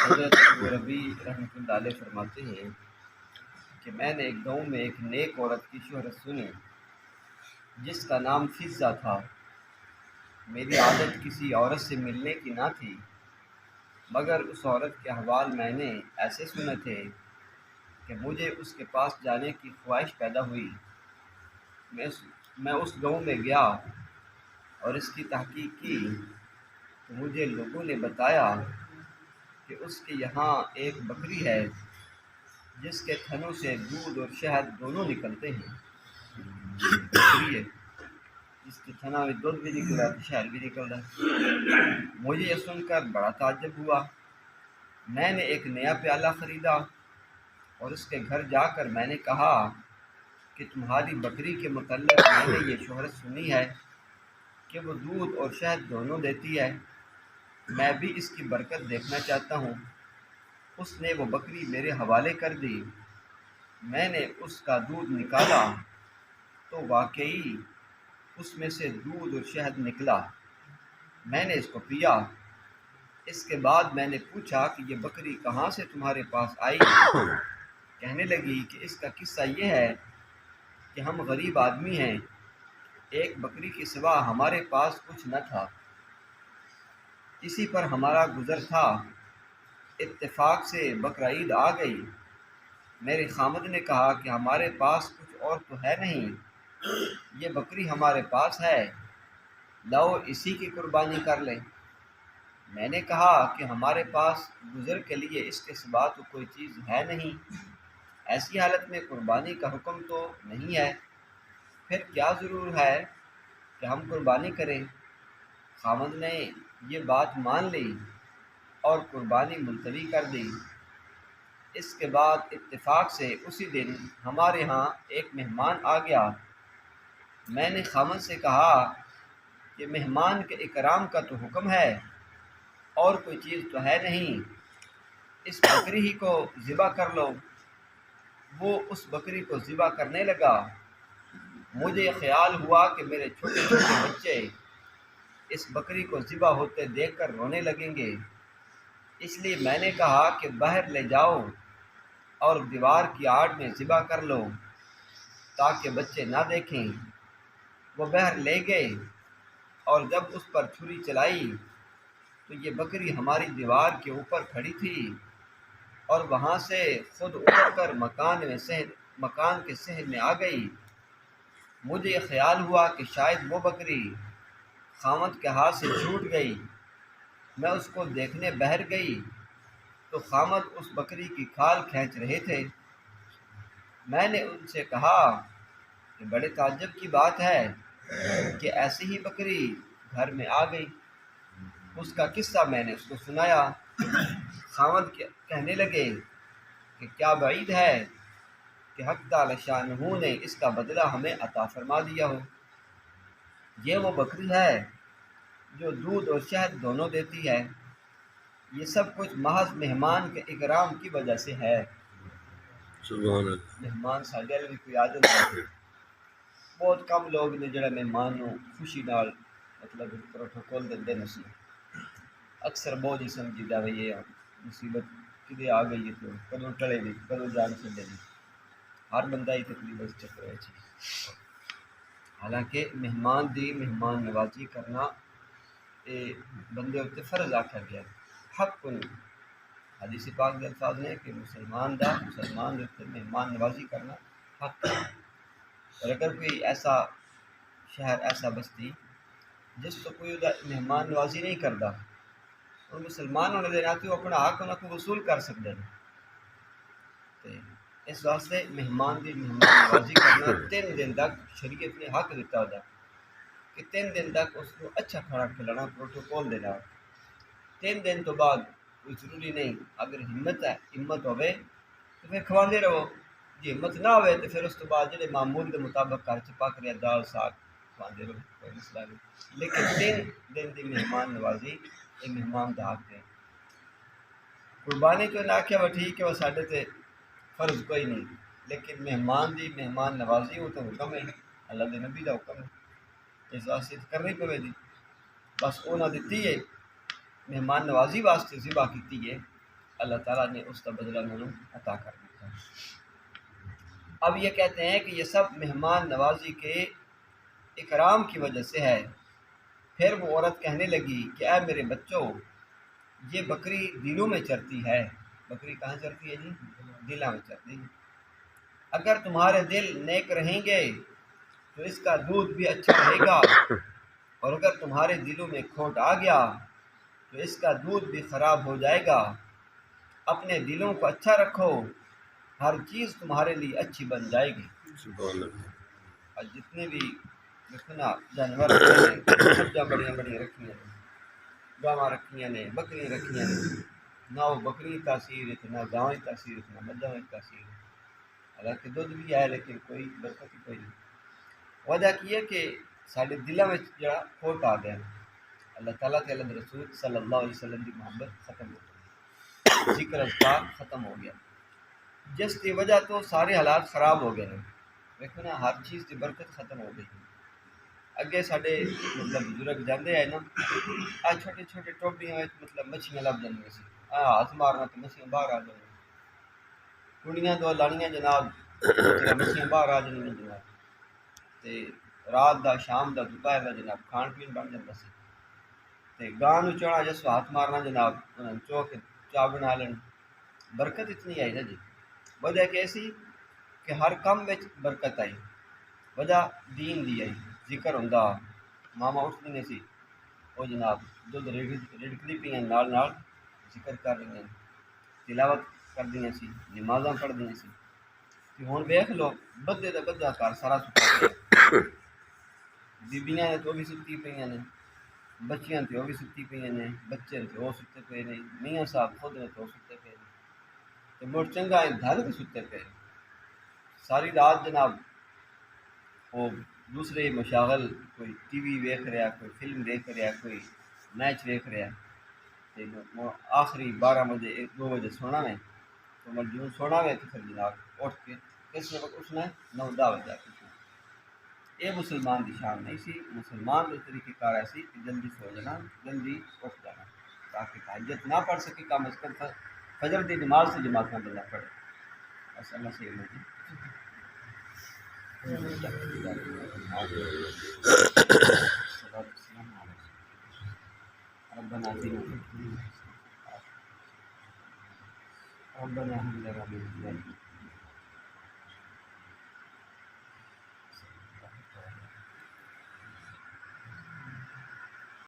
حضرت ابو ربی رحمۃ اللہ علیہ فرماتے ہیں کہ میں نے ایک گاؤں میں ایک نیک عورت کی شہرت سنی جس کا نام فضہ تھا۔ میری عادت کسی عورت سے ملنے کی نہ تھی، مگر اس عورت کے احوال میں نے ایسے سنے تھے کہ مجھے اس کے پاس جانے کی خواہش پیدا ہوئی۔ میں اس گاؤں میں گیا اور اس کی تحقیق کی تو مجھے لوگوں نے بتایا کہ اس کے یہاں ایک بکری ہے جس کے تھنوں سے دودھ اور شہد دونوں نکلتے ہیں۔ بکری ہے جس کے تھنا میں دودھ بھی نکل رہا ہے، شہد بھی نکل رہا ہے۔ مجھے یہ سن کر بڑا تعجب ہوا۔ میں نے ایک نیا پیالہ خریدا اور اس کے گھر جا کر میں نے کہا کہ تمہاری بکری کے متعلق میں نے یہ شہرت سنی ہے کہ وہ دودھ اور شہد دونوں دیتی ہے، میں بھی اس کی برکت دیکھنا چاہتا ہوں۔ اس نے وہ بکری میرے حوالے کر دی۔ میں نے اس کا دودھ نکالا تو واقعی اس میں سے دودھ اور شہد نکلا۔ میں نے اس کو پیا۔ اس کے بعد میں نے پوچھا کہ یہ بکری کہاں سے تمہارے پاس آئی؟ کہنے لگی کہ اس کا قصہ یہ ہے کہ ہم غریب آدمی ہیں، ایک بکری کے سوا ہمارے پاس کچھ نہ تھا، اسی پر ہمارا گزر تھا۔ اتفاق سے بقرعید آ گئی۔ میرے خامد نے کہا کہ ہمارے پاس کچھ اور تو ہے نہیں، یہ بکری ہمارے پاس ہے، لاؤ اسی کی قربانی کر لیں۔ میں نے کہا کہ ہمارے پاس گزر کے لیے اس کے سوا تو کوئی چیز ہے نہیں، ایسی حالت میں قربانی کا حکم تو نہیں ہے، پھر کیا ضرور ہے کہ ہم قربانی کریں؟ خامد نے یہ بات مان لی اور قربانی ملتوی کر دی۔ اس کے بعد اتفاق سے اسی دن ہمارے ہاں ایک مہمان آ گیا۔ میں نے خامد سے کہا کہ مہمان کے اکرام کا تو حکم ہے اور کوئی چیز تو ہے نہیں، اس بکری ہی کو ذبح کر لو۔ وہ اس بکری کو ذبح کرنے لگا۔ مجھے خیال ہوا کہ میرے چھوٹے چھوٹے بچے اس بکری کو ذبح ہوتے دیکھ کر رونے لگیں گے، اس لیے میں نے کہا کہ باہر لے جاؤ اور دیوار کی آڑ میں ذبح کر لو تاکہ بچے نہ دیکھیں۔ وہ باہر لے گئے اور جب اس پر چھری چلائی تو یہ بکری ہماری دیوار کے اوپر کھڑی تھی اور وہاں سے خود اٹھ کر مکان کے صحن میں آ گئی۔ مجھے یہ خیال ہوا کہ شاید وہ بکری خامد کے ہاتھ سے چھوٹ گئی۔ میں اس کو دیکھنے باہر گئی تو خامد اس بکری کی کھال کھینچ رہے تھے۔ میں نے ان سے کہا کہ بڑے تعجب کی بات ہے کہ ایسی ہی بکری گھر میں آ گئی۔ اس کا قصہ میں نے اس کو سنایا۔ خامد کہنے لگے کہ کیا بعید ہے کہ حق تعالی شانہ نے اس کا بدلہ ہمیں عطا فرما دیا ہو۔ یہ وہ بکری ہے جو دودھ اور شہد دونوں دیتی ہے۔ یہ سب کچھ محض مہمان کے اکرام کی وجہ سے ہے۔ سبحان اللہ۔ مہمان ساڈے بھی کوئی آ جاتا ہے، بہت کم لوگ نے جڑا مہمان نو خوشی نال مطلب پروٹوکول دے دین سی، اکثر بہت ہی سمجھیدا ہے یہ مصیبت کدے آ گئی ہے تو کدوں ٹلے گی کدوں جان چھڈے گی، ہر بندہ ہی تکلیف اس چکر ہے۔ حالانکہ مہمان دی مہمان نوازی کرنا یہ بندے اتنے فرض آکھا گیا، حق کو نہیں۔ حدیث پاک کے الفاظ نے کہ مسلمان دے اتنے مہمان نوازی کرنا حق ہے۔ اور اگر کوئی ایسا شہر ایسا بستی جس تو کوئی مہمان نوازی نہیں کرتا، اور مسلمان ہونے دے ناتے وہ اپنا حق انہوں کو وصول کر سکتے ہیں۔ اس واسطے مہمان دی مہمان نوازی کرنا 3 دن تک شریعت نے حق دیتا ہوتا کہ 3 دن تک اس کو اچھا کھانا کھلانا، پروٹوکول دینا۔ 3 دن تو بعد کوئی ضروری نہیں، اگر ہمت ہوئے تو پھر کھواندے رہو، جی ہمت نہ ہوئے تو پھر اس تو بعد جڑے معمول کے مطابق گھر چ پک رہا دال ساگ کھواندے رہو، کوئی مسئلہ نہیں۔ لیکن 3 دن دی مہمان نوازی یہ مہمان دا حق ہے۔ قربانی تو نہ آکھیا وہ ٹھیک ہے وہ ساڈے تے فرض کوئی نہیں، لیکن مہمان دی مہمان نوازی وہ تو حکم ہے، اللہ دے نبی دا حکم ہے، اس واسطے کرنی پوے دی۔ بس انہاں دتی ہے مہمان نوازی واسطے ذبح کیتی ہے، اللہ تعالیٰ نے اس کا بدلہ انہوں عطا کر دیا۔ اب یہ کہتے ہیں کہ یہ سب مہمان نوازی کے اکرام کی وجہ سے ہے۔ پھر وہ عورت کہنے لگی کہ اے میرے بچوں، یہ بکری دلوں میں چرتی ہے۔ بکری کہاں چرتی ہے جی؟ دلوں میں چرتی ہے۔ اگر تمہارے دل نیک رہیں گے تو اس کا دودھ بھی اچھا رہے گا، اور اگر تمہارے دلوں میں کھوٹ آ گیا تو اس کا دودھ بھی خراب ہو جائے گا۔ اپنے دلوں کو اچھا رکھو، ہر چیز تمہارے لیے اچھی بن جائے گی۔ سبحان اللہ۔ اور جتنے بھی دیکھنا جانور مجھاں بڑیاں بڑیاں رکھیاں نے، گاواں رکھیاں نے، بکریاں رکھیاں نے، نہ وہ بکری کی تاثیر ہے نہ گاواں کی تاثیر ہے نہ مجھاں کی تاثیر ہے۔ حالانکہ دودھ بھی ہے لیکن کوئی برکت ہی کوئی نہیں۔ وجہ کی ہے کہ سارے دلوں میں جڑا کھوٹ آ گیا، اللہ تعالیٰ کے اللہ رسول صلی اللہ علیہ وسلم کی محبت ختم ہو گئی، ذکر اذکار ختم ہو گیا، جس کی وجہ تو سارے حالات خراب ہو گئے ہیں۔ دیکھو نا، ہر چیز کی برکت ختم ہو گئی۔ اگے ساڈے مطلب بزرگ جاندے ہیں نا، آ چھوٹے چھوٹے ٹوبیاں مطلب مچھیاں لب جاندیاں سی، ہاتھ مارنا تو مچھیاں باہر آ جاندیاں، کنڈیاں دو لانیاں جناب، مطلب مچھیاں باہر آ جاندیاں جناب، تے رات دا شام دا دوپہر دا جناب کھان پین بن جاتا سی۔ تے گاں نو چونا جس ہاتھ مارنا جناب، انہاں چو کے چاہ بنا لین۔ برکت اتنی آئی نا جی، وجہ کیسی کہ ہر کم وچ برکت آئی، وجہ دین دی آئی، ذکر ہوندا، ماما اٹھتی نہیں سی، وہ جناب دودھ رڑکتی پئیاں نال نال ذکر کر رہی ہیں، تلاوت کر دیا سی، نمازاں پڑھ دیا سی۔ کہ ہن ویکھ لو بدے دا بدہ گھر سارا ستا پیا، بیبیاں نے تو بھی ستی پئیاں نے، بچیاں تے وہ بھی ستی پئیاں نے، بچے تے وہ ستے پئے نے، میاں صاحب خود نے تو ستے پئے نے، تے مڑ چنگا دھل کے ستے پئے۔ ساری رات جناب وہ دوسرے مشاغل، کوئی ٹی وی ویکھ رہا، کوئی فلم دیکھ رہا، کوئی میچ ویکھ رہا، تے آخری 12 بجے 2 بجے سونا ہے، تو مجبور سونا ہے تو پھر جناب اٹھ کے کس وقت اٹھنا ہے؟ 9-10 بجے اٹھنا۔ یہ مسلمان کی شان نہیں سی، مسلمان کا طریقہ کار ایسی کہ جلدی سو جانا، جلدی اٹھ جانا، تاکہ تہجد نہ پڑھ سکے، کم از کم فجر کی نماز سے جماعت میں بندہ پڑھے۔ بس اللہ سے علم ربنا آتنا في الدنيا حسنة ربنا هب لنا من لدنك